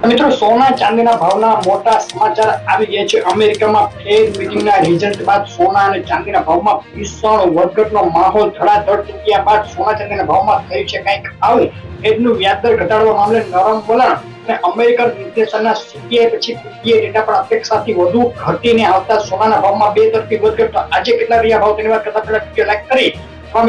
મિત્રો, સોના ચાંદીના ભાવના મોટા સમાચાર આવી ગયા છે. અમેરિકામાં ફેડ મીટિંગના રિઝલ્ટ બાદ સોના અને ચાંદીના ભાવમાં ભીષણ વધઘટનો માહોલ. ધડાધડ તૂટ્યા બાદ સોના ચાંદીના ભાવમાં થયું છે કંઈક આવું. ફેડનું વ્યાજદર ઘટાડવા મામલે નરમ વલણ અને અમેરિકન નિર્દેશનના સીપીઆઈ પછી પીપીઆઈ ડેટા પણ અપેક્ષાથી વધુ ઘટીને આવતા સોનાના ભાવમાં બે તરફી વધઘટ. આજે કેટલા રહ્યા ભાવ તેની વાત કરતા પહેલા વિડીયો લાઈક કરી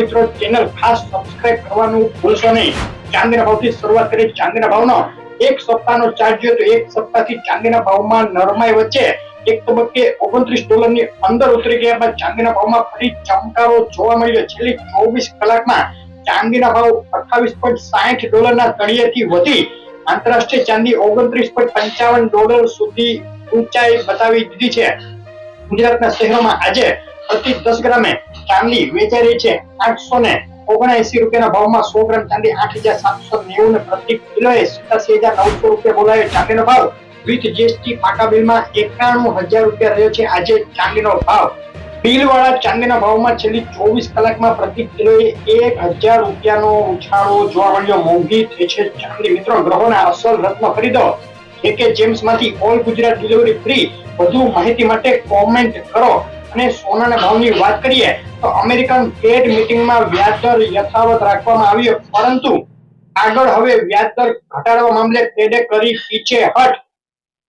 મિત્રો ચેનલ ખાસ સબસ્ક્રાઇબ કરવાનું ભૂલશો નહીં. ચાંદીના ભાવથી શરૂઆત કરી. ચાંદીના ભાવનો એક સપ્તાહનો ચાર્ટ જોઈએ તો એક સપ્તાહથી ચાંદીના ભાવમાં નરમાઈ વચ્ચે એક તબક્કે $29 ની અંદર ઉતરી ગયા બાદ ચાંદીના ભાવમાં ફરી ચમકારો જોવા મળ્યો. છેલ્લી 24 કલાકમાં ચાંદીના ભાવ $28.60 ના તળિયેથી વધી આંતરરાષ્ટ્રીય ચાંદી $29.55 સુધી ઊંચાઈ બતાવી દીધી છે. ગુજરાતના શહેરોમાં આજે પ્રતિ 10 ગ્રામે ચાંદી વેચાઈ રહી છે. 879 રૂપિયાના ભાવમાં 100 ગ્રામ ચાંદી 8,790 પ્રતિ કિલોએ 87,900 રૂપિયા બોલાયો. ચાંદીનો ભાવ વિથ જીએસટી પાકા બિલમાં 91,000 રૂપિયા રહ્યો છે. આજે ચાંદીનો ભાવ બિલવાળા ચાંદીના ભાવમાં છેલ્લી 24 કલાકમાં પ્રતિ કિલોએ 1,000 રૂપિયાનો ઉછાળો જોવા મળ્યો. મોંઘી થઈ છે ચાંદી. મિત્રો, ગ્રહોના અસલ રત્ન ખરીદો. કે જેમ્સ માંથી ઓલ ગુજરાત ડિલિવરી ફ્રી. વધુ માહિતી માટે કોમેન્ટ કરો. અને સોનાના ભાવની વાત કરીએ તો અમેરિકન ફેડ મીટિંગમાં વ્યાજદર યથાવત રાખવામાં આવ્યો, પરંતુ આગળ હવે વ્યાજદર ઘટાડવા મામલે ફેડે કરી પીછેહઠ.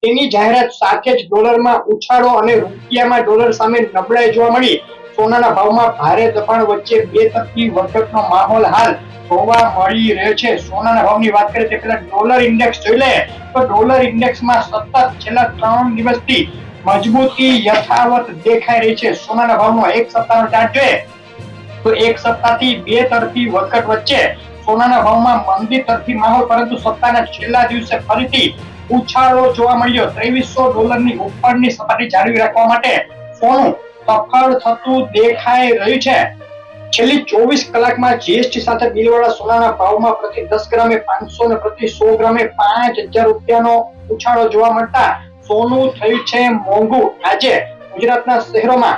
તેની જાહેરાત સાથે જ ડોલરમાં ઉછાળો અને રૂપિયામાં ડોલર સામે નબળાઈ જોવા મળી. સોનાના ભાવમાં ભારે દબાણ વચ્ચે બે તરફી વધઘટનો માહોલ હાલ જોવા મળી રહ્યો છે. સોનાના ભાવની વાત કરીએ તે પહેલા ડોલર ઇન્ડેક્સ જોઈ લે તો ડોલર ઇન્ડેક્સમાં સતત છેલ્લા 3 દિવસથી મજબૂતી યથાવત દેખાઈ રહી છે. સોનાના ભાવનો એક સપ્તાહનો ચાર્ટ જોઈએ તો એક સપ્તાહથી બે તરફી વધઘટ વચ્ચે સોનાના ભાવમાં મંદી તરફી માહોલ, પરંતુ સપ્તાહના છેલ્લા દિવસે ફરીથી ઉછાળો જોવા મળ્યો. $2300 ની ઉપરની સપાટી જાળવી રાખવા માટે સોનું સફળ થતું દેખાઈ રહ્યું છે. છેલ્લી 24 કલાકમાં જીએસટી સાથે બિલવાળા સોનાના ભાવમાં પ્રતિ 10 ગ્રામે 500 અને પ્રતિ 100 ગ્રામે 5,000 રૂપિયાનો ઉછાળો જોવા મળતા સોનું થયું છે મોંઘું. આજે ગુજરાતના શહેરોમાં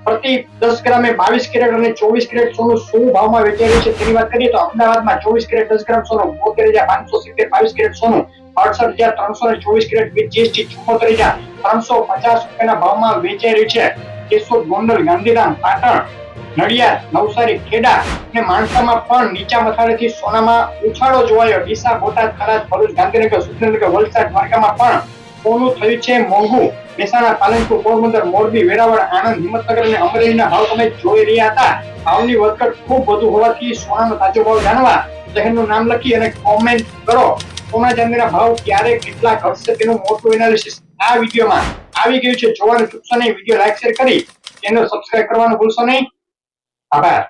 પ્રતિ 10 ગ્રામે 22 કેરેટ અને 24 કેરેટ સોનું શું ભાવમાં વેચાઈ રહ્યું છે તેની વાત કરીએ તો અમદાવાદમાં 24 કેરેટ 10 ગ્રામ સોનું 72,570, 22 કેરેટ સોનું 68,300 અને 24 કેરેટ વિથ જીએસટી 74,350 રૂપિયાના ભાવમાં વેચાઈ રહ્યું છે. કેશોદ, ગોંડલ, ગાંધીધામ, પાટણ, નડિયાદ, નવસારી, ખેડા અને માણસામાં પણ નીચા મથાળેથી સોનામાં ઉછાળો જોવાયો. ડીસા, બોટાદ, થરાદ, ભરૂચ, ગાંધીનગર, સુરેન્દ્રનગર, વલસાડ, દ્વારકામાં પણ સોનું થયું છે મોંઘું. મહેસાણા, પાલનપુર, પોરબંદર, મોરબી, વેરાવળ, આણંદ, હિંમતનગર અને અમરેલીના ભાવ તમે જોઈ રહ્યા હતા. ભાવની વધઘટ ખૂબ વધુ હોવાથી સોનાનો તાજો ભાવ જાણવા શહેરનું નામ લખી અને કોમેન્ટ કરો. સોના ચાંદીના ભાવ ક્યારે કેટલા ઘટશે તેનું મોટું એનાલિસિસ આ વિડીયોમાં આવી ગયું છે. જોવાનું ચૂકશો નહીં. વિડીયો લાઈક શેર કરી ચેનલ સબસ્ક્રાઇબ કરવાનું ભૂલશો નહીં. આભાર.